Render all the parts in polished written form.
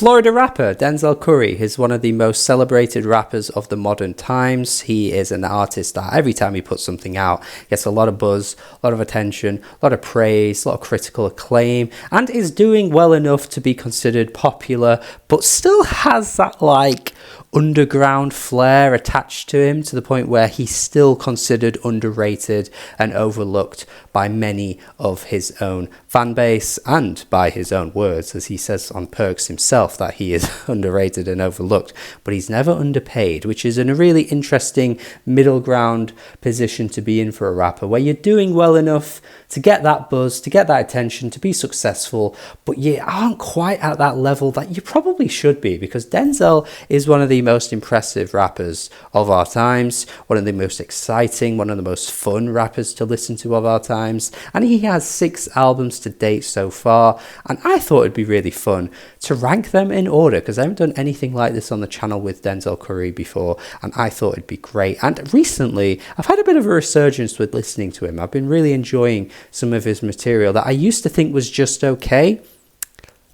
Florida rapper Denzel Curry is one of the most celebrated rappers of the modern times. He is an artist that every time he puts something out gets a lot of buzz, a lot of attention, a lot of praise, a lot of critical acclaim, and is doing well enough to be considered popular, but still has that like underground flair attached to him, to the point where he's still considered underrated and overlooked by many of his own fan base, and by his own words, as he says on Perks himself that he is underrated and overlooked, but he's never underpaid, which is a really interesting middle ground position to be in for a rapper, where you're doing well enough to get that buzz, to get that attention, to be successful, but you aren't quite at that level that you probably should be, because Denzel is one of the most impressive rappers of our times, one of the most exciting, one of the most fun rappers to listen to of our times, and he has 6 albums to date so far, and I thought it'd be really fun to rank them in order, because I haven't done anything like this on the channel with Denzel Curry before, and I thought it'd be great. And recently I've had a bit of a resurgence with listening to him. I've been really enjoying some of his material that I used to think was just okay,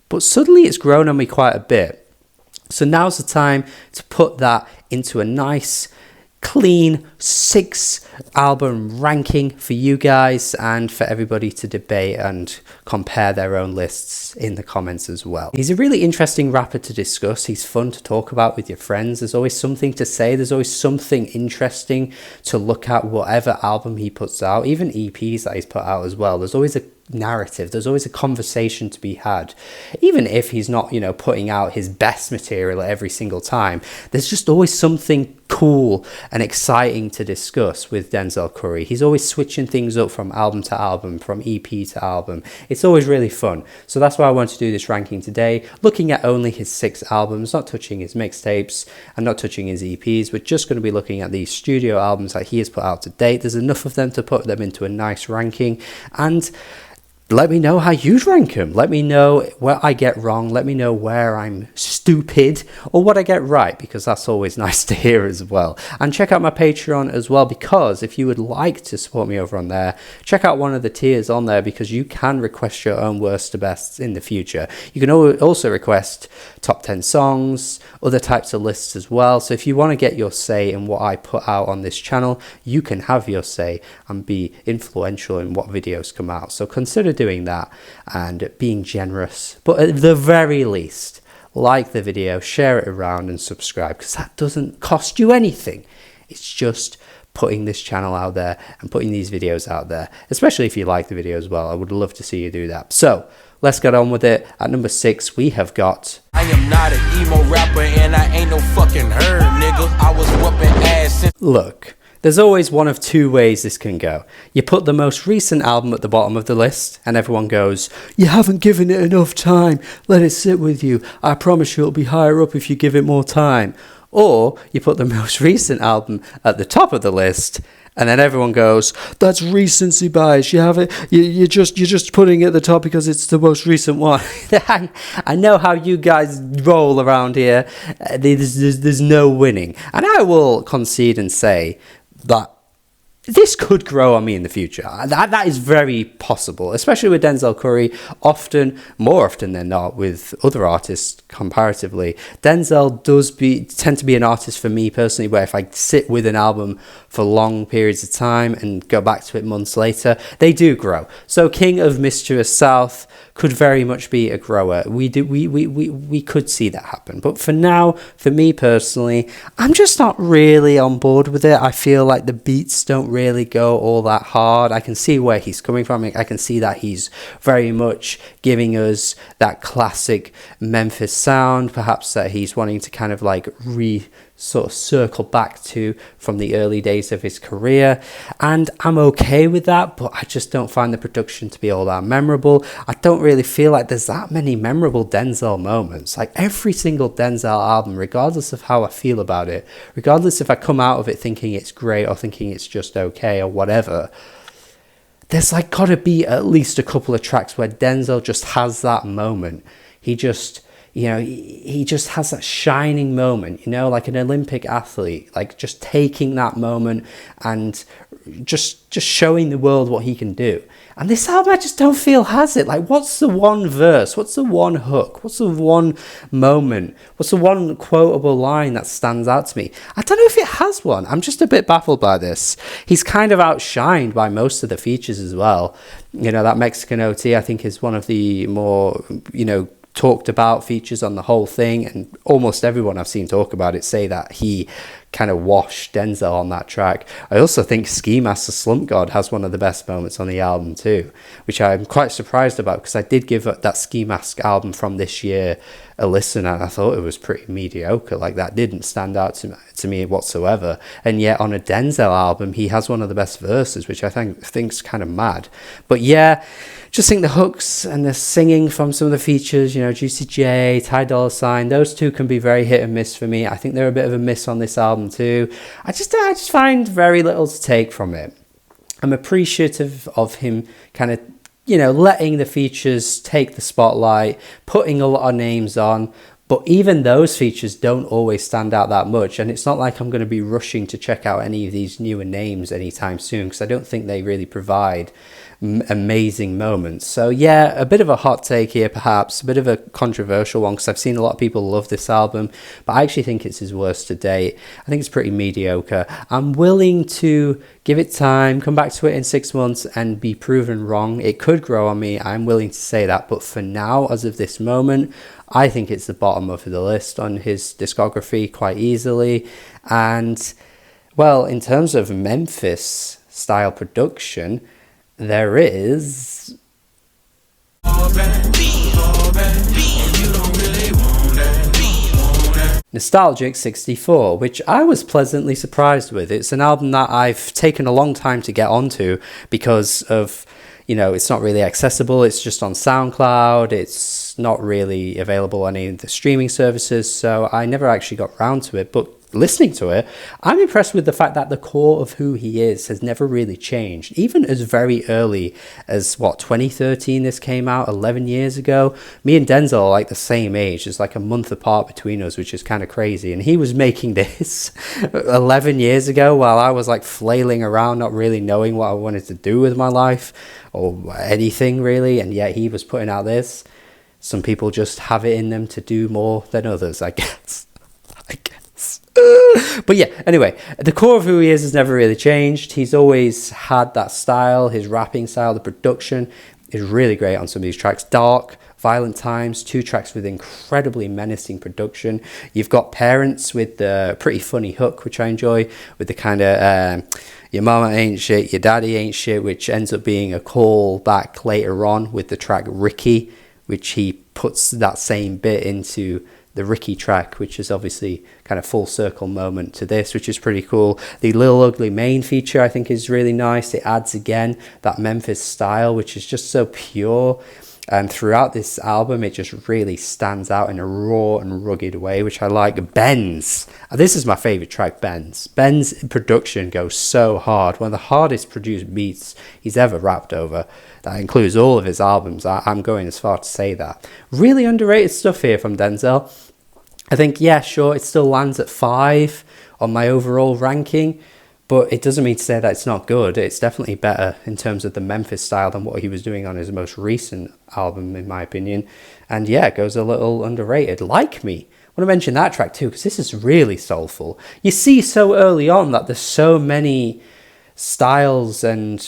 but suddenly it's grown on me quite a bit. So now's the time to put that into a nice, clean 6 album ranking for you guys and for everybody to debate and compare their own lists in the comments as well. He's a really interesting rapper to discuss. He's fun to talk about with your friends. There's always something to say. There's always something interesting to look at whatever album he puts out, even EPs that he's put out as well. There's always a narrative, there's always a conversation to be had, even if he's not, you know, putting out his best material every single time. There's just always something cool and exciting to discuss with Denzel Curry. He's always switching things up from album to album, from EP to album. It's always really fun. So that's why I want to do this ranking today, looking at only his 6 albums, not touching his mixtapes and not touching his EPs. We're just going to be looking at these studio albums that he has put out to date. There's enough of them to put them into a nice ranking, and let me know how you rank them. Let me know where I get wrong. Let me know where I'm stupid or what I get right, because that's always nice to hear as well. And check out my Patreon as well, because if you would like to support me over on there, check out one of the tiers on there, because you can request your own worst to bests in the future. You can also request top 10 songs, other types of lists as well. So if you want to get your say in what I put out on this channel, you can have your say and be influential in what videos come out. So consider doing that and being generous, but at the very least, like the video, share it around and subscribe, because that doesn't cost you anything. It's just putting this channel out there and putting these videos out there, especially if you like the video as well. I would love to see you do that. So let's get on with it. At number 6 we have got I am not an emo rapper and I ain't no fucking herd, nigga. I was whooping ass since. Look, there's always one of 2 ways this can go. You put the most recent album at the bottom of the list and everyone goes, "You haven't given it enough time, let it sit with you. I promise you it'll be higher up if you give it more time." Or you put the most recent album at the top of the list and then everyone goes, "That's recency bias. You have it. You're just putting it at the top because it's the most recent one." I know how you guys roll around here. There's no winning, and I will concede and say that this could grow on me in the future. That is very possible, especially with Denzel Curry. More often than not, with other artists comparatively, Denzel does tend to be an artist for me personally, where if I sit with an album for long periods of time and go back to it months later, they do grow. So King of Mischievous South could very much be a grower. We could see that happen. But for now, for me personally, I'm just not really on board with it. I feel like the beats don't really go all that hard. I can see where he's coming from. I can see that he's very much giving us that classic Memphis sound, perhaps that he's wanting to kind of like sort of circle back to from the early days of his career, and I'm okay with that, but I just don't find the production to be all that memorable. I don't really feel like there's that many memorable Denzel moments. Like every single Denzel album, regardless of how I feel about it, regardless if I come out of it thinking it's great or thinking it's just okay or whatever, there's like gotta be at least a couple of tracks where Denzel just has that moment. He just has that shining moment, like an Olympic athlete, like just taking that moment and just showing the world what he can do. And this album, I just don't feel has it. Like, what's the one verse? What's the one hook? What's the one moment? What's the one quotable line that stands out to me? I don't know if it has one. I'm just a bit baffled by this. He's kind of outshined by most of the features as well. You know, that Mexican OT, I think, is one of the more, you know, talked about features on the whole thing, and almost everyone I've seen talk about it say that he kind of washed Denzel on that track. I also think Ski Master Slump God has one of the best moments on the album too, which I'm quite surprised about, because I did give that Ski Mask album from this year a listen and I thought it was pretty mediocre. Like, that didn't stand out to me whatsoever, and yet on a Denzel album he has one of the best verses, which I think's kind of mad. But yeah, just think the hooks and the singing from some of the features, you know, Juicy J, Ty Dolla $ign, those two can be very hit and miss for me. I think they're a bit of a miss on this album too. I just find very little to take from it. I'm appreciative of him kind of, you know, letting the features take the spotlight, putting a lot of names on, but even those features don't always stand out that much, and it's not like I'm going to be rushing to check out any of these newer names anytime soon, because I don't think they really provide amazing moments. So yeah, a bit of a hot take here, perhaps a bit of a controversial one, because I've seen a lot of people love this album, but I actually think it's his worst to date. I think it's pretty mediocre. I'm willing to give it time, come back to it in 6 months and be proven wrong. It could grow on me, I'm willing to say that, but for now, as of this moment, I think it's the bottom of the list on his discography quite easily. And well, in terms of Memphis style production, there is Nostalgic 64, which I was pleasantly surprised with. It's an album that I've taken a long time to get onto because of, you know, it's not really accessible. It's just on SoundCloud. It's not really available on any of the streaming services, so I never actually got round to it. But listening to it, I'm impressed with the fact that the core of who he is has never really changed. Even as very early as, 2013 this came out, 11 years ago. Me and Denzel are like the same age. There's like a month apart between us, which is kind of crazy. And he was making this 11 years ago while I was like flailing around, not really knowing what I wanted to do with my life or anything really. And yet he was putting out this. Some people just have it in them to do more than others, I guess. But yeah, anyway, the core of who he is has never really changed. He's always had that style, his rapping style. The production is really great on some of these tracks. Dark, Violent Times, 2 tracks with incredibly menacing production. You've got Parents with the pretty funny hook, which I enjoy, with the kind of your mama ain't shit, your daddy ain't shit, which ends up being a call back later on with the track Ricky, which he puts that same bit into the Ricky track, which is obviously kind of full circle moment to this, which is pretty cool. The Lil Ugly Mane feature I think is really nice. It adds again that Memphis style, which is just so pure, and throughout this album it just really stands out in a raw and rugged way, which I like. Benz, this is my favorite track. Benz production goes so hard, one of the hardest produced beats he's ever rapped over. That includes all of his albums. I'm going as far to say that. Really underrated stuff here from Denzel. I think, yeah, sure, it still lands at 5 on my overall ranking, but it doesn't mean to say that it's not good. It's definitely better in terms of the Memphis style than what he was doing on his most recent album, in my opinion. And yeah, it goes a little underrated. Like Me. I want to mention that track too, because this is really soulful. You see so early on that there's so many styles and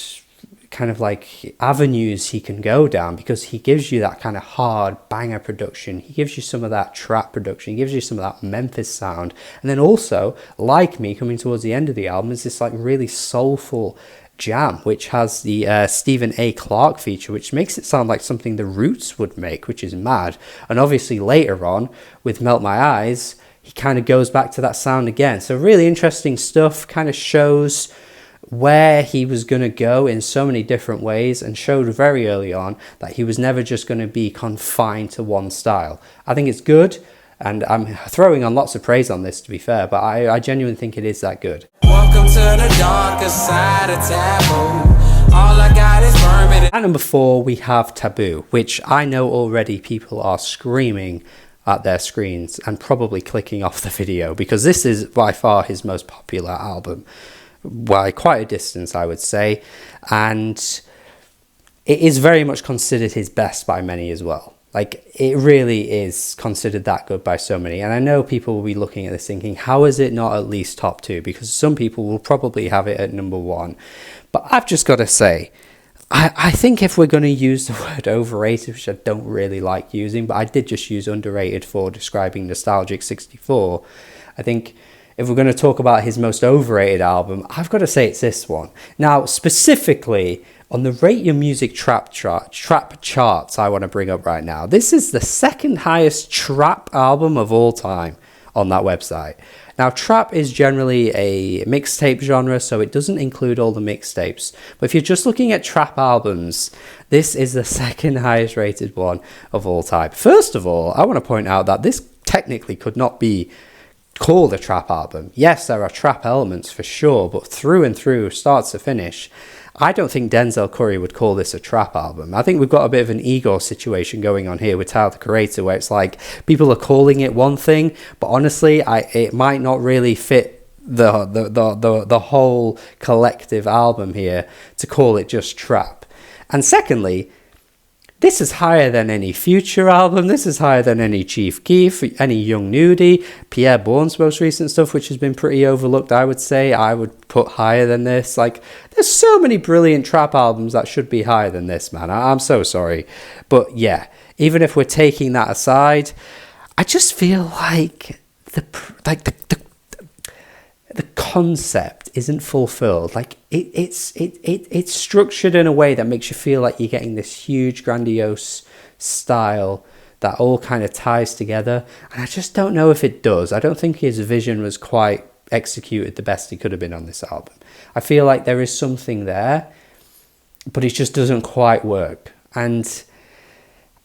kind of like avenues he can go down, because he gives you that kind of hard banger production, he gives you some of that trap production, he gives you some of that Memphis sound, and then also, Like Me, coming towards the end of the album, is this like really soulful jam, which has the Stephen A. Clark feature, which makes it sound like something the Roots would make, which is mad. And obviously later on with Melt My Eyes, he kind of goes back to that sound again. So really interesting stuff, kind of shows where he was going to go in so many different ways, and showed very early on that he was never just going to be confined to one style. I think it's good, and I'm throwing on lots of praise on this, to be fair, but I genuinely think it is that good. Welcome to the darker side of Taboo. All I got is vermin. At number 4, we have Taboo, which I know already people are screaming at their screens and probably clicking off the video, because this is by far his most popular album. by quite a distance, I would say. And it is very much considered his best by many as well. Like, it really is considered that good by so many. And I know people will be looking at this thinking, how is it not at least top 2? Because some people will probably have it at number 1. But I've just got to say, I think if we're going to use the word overrated, which I don't really like using, but I did just use underrated for describing Nostalgic 64, I think if we're going to talk about his most overrated album, I've got to say it's this one. Now, specifically, on the Rate Your Music trap charts I want to bring up right now, this is the second highest trap album of all time on that website. Now, trap is generally a mixtape genre, so it doesn't include all the mixtapes. But if you're just looking at trap albums, this is the second highest rated one of all time. First of all, I want to point out that this technically could not be called a trap album. Yes, there are trap elements for sure, but through and through, start to finish, I don't think Denzel Curry would call this a trap album. I think we've got a bit of an ego situation going on here with Tyler, the Creator, where it's like people are calling it one thing, but honestly, it might not really fit the whole collective album here to call it just trap. And secondly, this is higher than any Future album. This is higher than any Chief Keef, any Young Nudie, Pierre Bourne's most recent stuff, which has been pretty overlooked, I would say. I would put higher than this. Like, there's so many brilliant trap albums that should be higher than this, man. I'm so sorry. But yeah, even if we're taking that aside, I just feel like the concept isn't fulfilled. Like, it's structured in a way that makes you feel like you're getting this huge grandiose style that all kind of ties together, and I just don't know if it does. I don't think his vision was quite executed the best he could have been on this album. I feel like there is something there, but it just doesn't quite work. And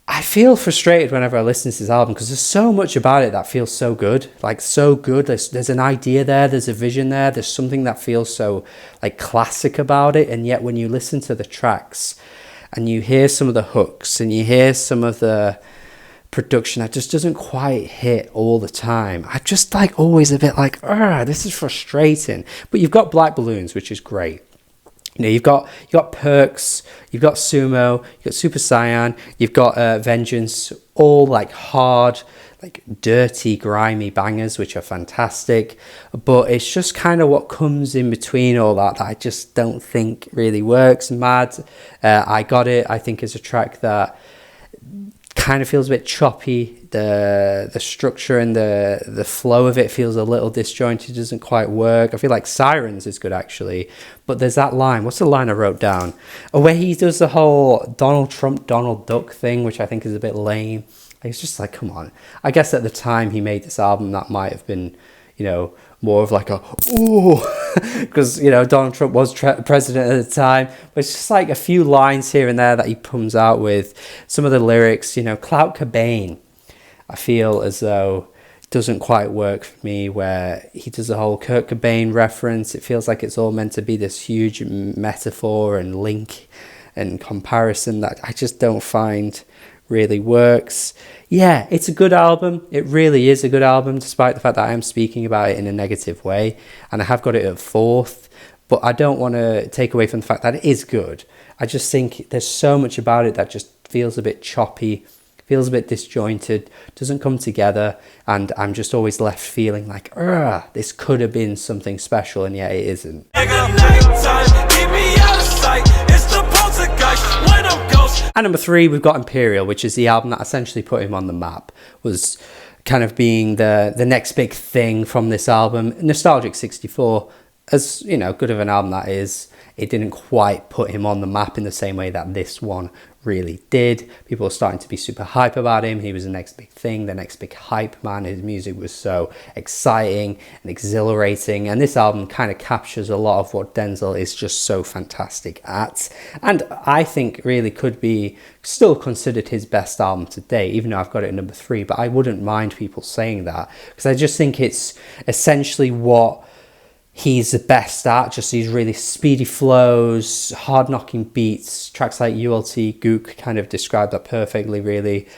I feel frustrated whenever I listen to this album because there's so much about it that feels so good. Like, so good. There's an idea there. There's a vision there. There's something that feels so, like, classic about it. And yet when you listen to the tracks and you hear some of the hooks and you hear some of the production that just doesn't quite hit all the time, I'm just, like, always a bit like, this is frustrating. But you've got Black Balloons, which is great. You know, you've got Perks, you've got Sumo, you've got Super Saiyan, you've got Vengeance, all like hard, like dirty, grimy bangers, which are fantastic. But it's just kind of what comes in between all that I just don't think really works. Mad, I Got It, I think is a track that kind of feels a bit choppy. The structure and the flow of it feels a little disjointed, doesn't quite work. I feel like Sirens is good actually, but there's that line, what's the line I wrote down, where he does the whole Donald Trump Donald Duck thing, which I think is a bit lame. It's just like, come on. I guess at the time he made this album that might have been, you know, more of like a ooh, because, you know, Donald Trump was president at the time. But it's just like a few lines here and there that he comes out with. Some of the lyrics, you know, Clout Cobain, I feel as though it doesn't quite work for me, where he does the whole Kurt Cobain reference. It feels like it's all meant to be this huge metaphor and link and comparison that I just don't find really works. Yeah, it's a good album. It really is a good album, despite the fact that I am speaking about it in a negative way. And I have got it at 4th, but I don't want to take away from the fact that it is good. I just think there's so much about it that just feels a bit choppy, feels a bit disjointed, doesn't come together, and I'm just always left feeling like, this could have been something special, and yet it isn't. And number 3, we've got Imperial, which is the album that essentially put him on the map, was kind of being the next big thing from this album. Nostalgic 64, as, you know, good of an album that is, it didn't quite put him on the map in the same way that this one really did. People were starting to be super hype about him. He was the next big thing, the next big hype man. His music was so exciting and exhilarating, and this album kind of captures a lot of what Denzel is just so fantastic at, and I think really could be still considered his best album to date, even though I've got it at number 3. But I wouldn't mind people saying that, because I just think it's essentially what he's the best at just these really speedy flows, hard-knocking beats. Tracks like ULT, Gook kind of describe that perfectly, really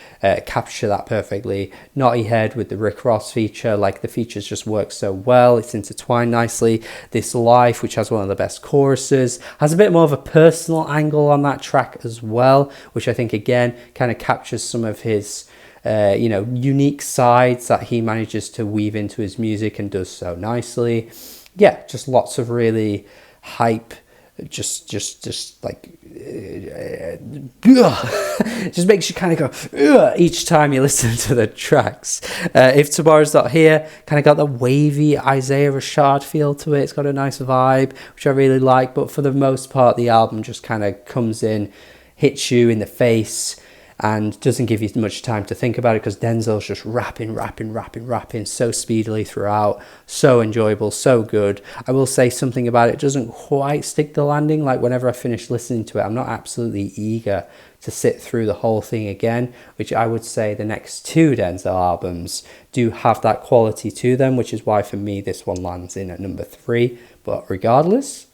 capture that perfectly. Naughty Head with the Rick Ross feature, like the features just work so well. It's intertwined nicely. This Life, which has one of the best choruses, has a bit more of a personal angle on that track as well, which I think again kind of captures some of his unique sides that he manages to weave into his music and does so nicely. Yeah, just lots of really hype, just like, just makes you kind of go, each time you listen to the tracks. If Tomorrow's Not Here, kind of got the wavy Isaiah Rashad feel to it. It's got a nice vibe, which I really like, but for the most part, the album just kind of comes in, hits you in the face, and doesn't give you much time to think about it because Denzel's just rapping so speedily throughout. So enjoyable, so good. I will say something about it doesn't quite stick the landing. Like whenever I finish listening to it, I'm not absolutely eager to sit through the whole thing again, which I would say the next two Denzel albums do have that quality to them, which is why for me this one lands in at number 3. But regardless,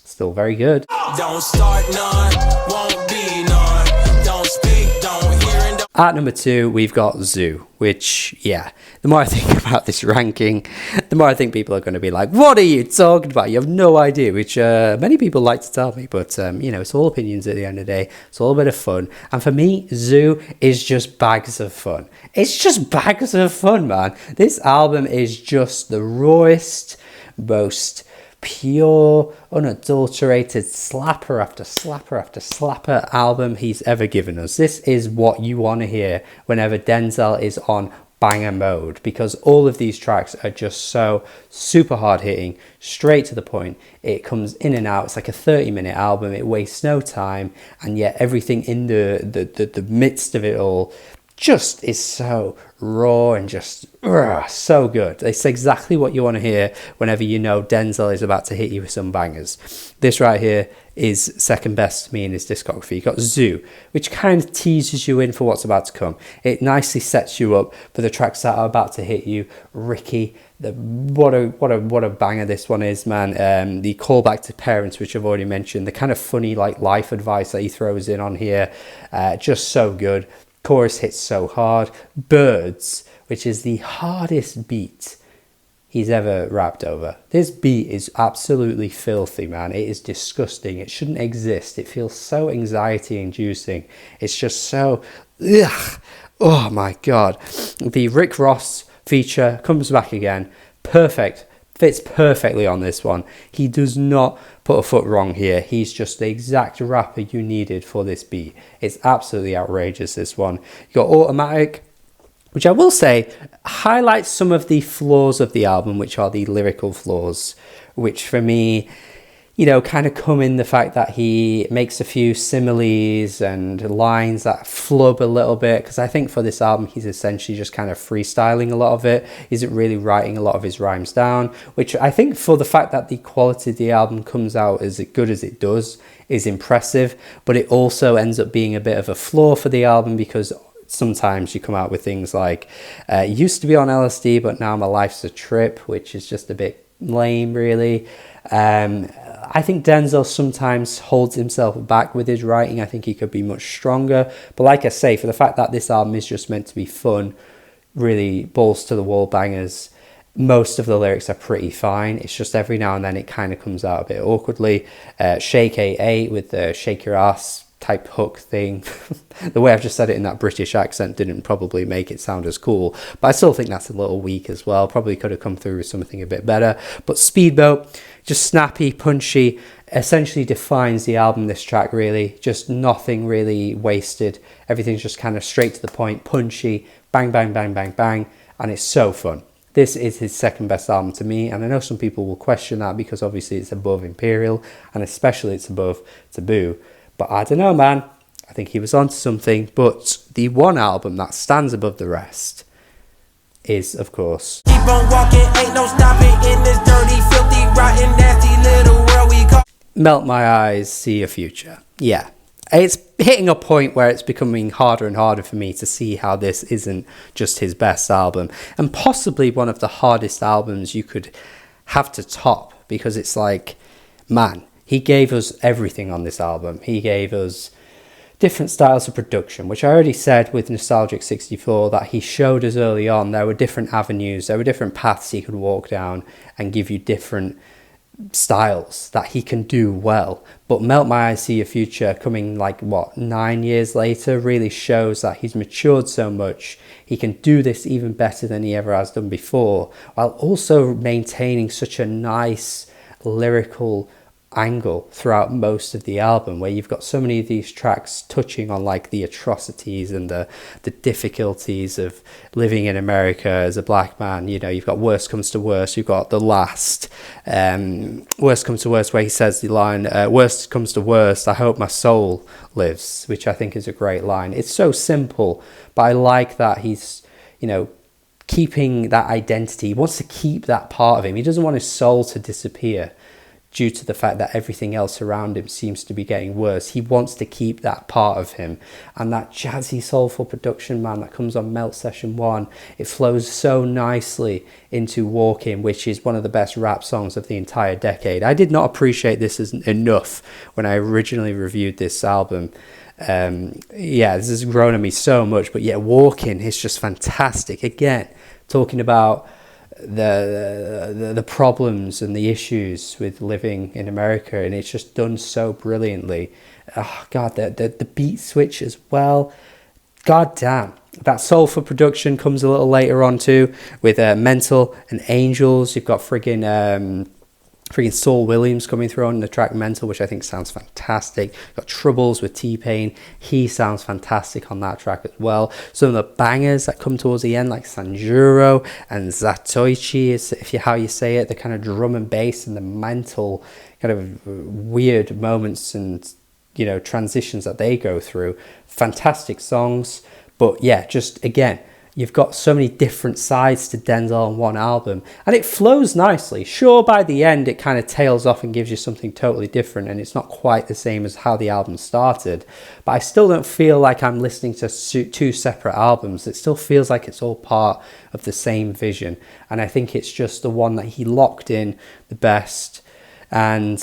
still very good. Don't start none, won't be none. Don't speak, don't hear, and don't... At number 2, we've got Zoo, which, yeah, the more I think about this ranking, the more I think people are going to be like, what are you talking about? You have no idea, which many people like to tell me, but, it's all opinions at the end of the day. It's all a bit of fun. And for me, Zoo is just bags of fun. It's just bags of fun, man. This album is just the rawest, most pure, unadulterated slapper after slapper after slapper album he's ever given us. This is what you want to hear whenever Denzel is on banger mode, because all of these tracks are just so super hard hitting, straight to the point. It comes in and out. It's like a 30-minute album. It wastes no time, and yet everything in the midst of it all just is so raw and just so good. It's exactly what you want to hear whenever you know Denzel is about to hit you with some bangers. This right here is second best to me in his discography. You got Zoo, which kind of teases you in for what's about to come. It nicely sets you up for the tracks that are about to hit you. Ricky, what a banger this one is, man. The callback to Parents, which I've already mentioned, the kind of funny like life advice that he throws in on here, just so good. Chorus hits so hard. Birds, which is the hardest beat he's ever rapped over. This beat is absolutely filthy, man. It is disgusting. It shouldn't exist. It feels so anxiety inducing. It's just so ugh. Oh my god. The Rick Ross feature comes back again. Perfect. Fits perfectly on this one. He does not put a foot wrong here. He's just the exact rapper you needed for this beat. It's absolutely outrageous, this one. You got Automatic, which I will say highlights some of the flaws of the album, which are the lyrical flaws, which for me, kind of come in the fact that he makes a few similes and lines that flub a little bit, because I think for this album he's essentially just kind of freestyling a lot of it. He isn't really writing a lot of his rhymes down, which I think for the fact that the quality of the album comes out as good as it does is impressive, but it also ends up being a bit of a flaw for the album, because sometimes you come out with things like used to be on LSD but now my life's a trip, which is just a bit lame, really. I think Denzel sometimes holds himself back with his writing. I think he could be much stronger, but like I say, for the fact that this album is just meant to be fun, really balls to the wall bangers, most of the lyrics are pretty fine. It's just every now and then it kind of comes out a bit awkwardly. Shake 88 with the shake your ass type hook thing. The way I've just said it in that British accent didn't probably make it sound as cool, but I still think that's a little weak as well. Probably could have come through with something a bit better. But Speedboat, just snappy, punchy, essentially defines the album, this track, really. Just nothing really wasted. Everything's just kind of straight to the point, punchy, bang, bang, bang, bang, bang, and it's so fun. This is his second best album to me, and I know some people will question that because obviously it's above Imperial, and especially it's above Taboo. But I don't know, man. I think he was onto something. But the one album that stands above the rest is, of course, Keep on walking, ain't no stopping in this dirty, filthy, rotten, nasty little world we call... Melt My Eyes, See Your Future. Yeah. It's hitting a point where it's becoming harder and harder for me to see how this isn't just his best album, and possibly one of the hardest albums you could have to top, because it's like, man, he gave us everything on this album. He gave us different styles of production, which I already said with Nostalgic 64, that he showed us early on there were different avenues, there were different paths he could walk down and give you different styles that he can do well. But Melt My Eyes, See Your Future, coming like what, 9 years later, really shows that he's matured so much. He can do this even better than he ever has done before, while also maintaining such a nice lyrical angle throughout most of the album, where you've got so many of these tracks touching on like the atrocities and the difficulties of living in America as a black man. You know, you've got Worst Comes to Worst, you've got The Last, Worst Comes to Worst, where he says the line, worst comes to worst, I hope my soul lives, which I think is a great line. It's so simple, but I like that he's, you know, keeping that identity. He wants to keep that part of him. He doesn't want his soul to disappear due to the fact that everything else around him seems to be getting worse. He wants to keep that part of him. And that jazzy, soulful production, man, that comes on Melt Session 1, it flows so nicely into Walking, which is one of the best rap songs of the entire decade. I did not appreciate this as enough when I originally reviewed this album. Yeah, this has grown on me so much, but yeah, Walking is just fantastic. Again, talking about the problems and the issues with living in America, and it's just done so brilliantly. Oh god, the beat switch as well, god damn. That soulful production comes a little later on too, with Mental and Angels. You've got friggin' Saul Williams coming through on the track Mental, which I think sounds fantastic. Got Troubles with T-Pain. He sounds fantastic on that track as well. Some of the bangers that come towards the end, like Sanjuro and Zatoichi, is how you say it, the kind of drum and bass and the mental kind of weird moments and, you know, transitions that they go through. Fantastic songs. But yeah, just again, you've got so many different sides to Denzel on one album, and it flows nicely. Sure, by the end, it kind of tails off and gives you something totally different, and it's not quite the same as how the album started, but I still don't feel like I'm listening to two separate albums. It still feels like it's all part of the same vision, and I think it's just the one that he locked in the best, and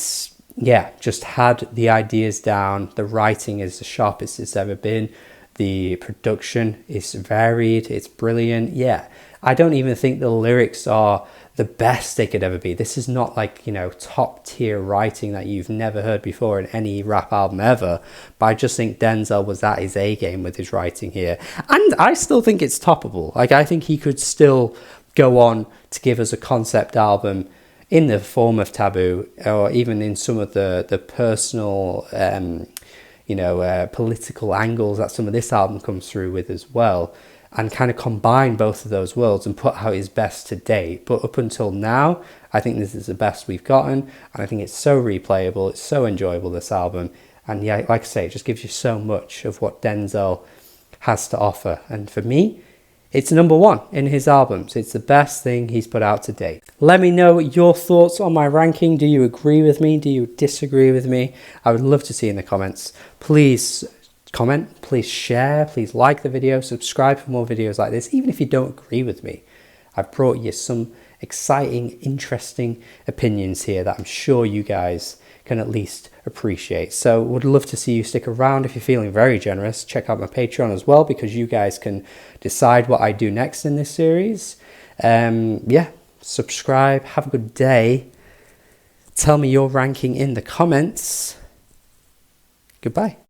yeah, just had the ideas down. The writing is the sharpest it's ever been. The production is varied, it's brilliant. Yeah, I don't even think the lyrics are the best they could ever be. This is not like, you know, top tier writing that you've never heard before in any rap album ever. But I just think Denzel was at his A game with his writing here. And I still think it's toppable. Like, I think he could still go on to give us a concept album in the form of Taboo, or even in some of the personal political angles that some of this album comes through with as well, and kind of combine both of those worlds and put out his best to date. But up until now, I think this is the best we've gotten, and I think it's so replayable, it's so enjoyable, this album. And yeah, like I say, it just gives you so much of what Denzel has to offer, and for me, it's number one in his albums. It's the best thing he's put out to date. Let me know your thoughts on my ranking. Do you agree with me? Do you disagree with me? I would love to see in the comments. Please comment, please share, please like the video, subscribe for more videos like this. Even if you don't agree with me, I've brought you some exciting, interesting opinions here that I'm sure you guys can at least appreciate. So would love to see you stick around. If you're feeling very generous, check out my Patreon as well, because you guys can decide what I do next in this series. Yeah, subscribe, have a good day. Tell me your ranking in the comments. Goodbye.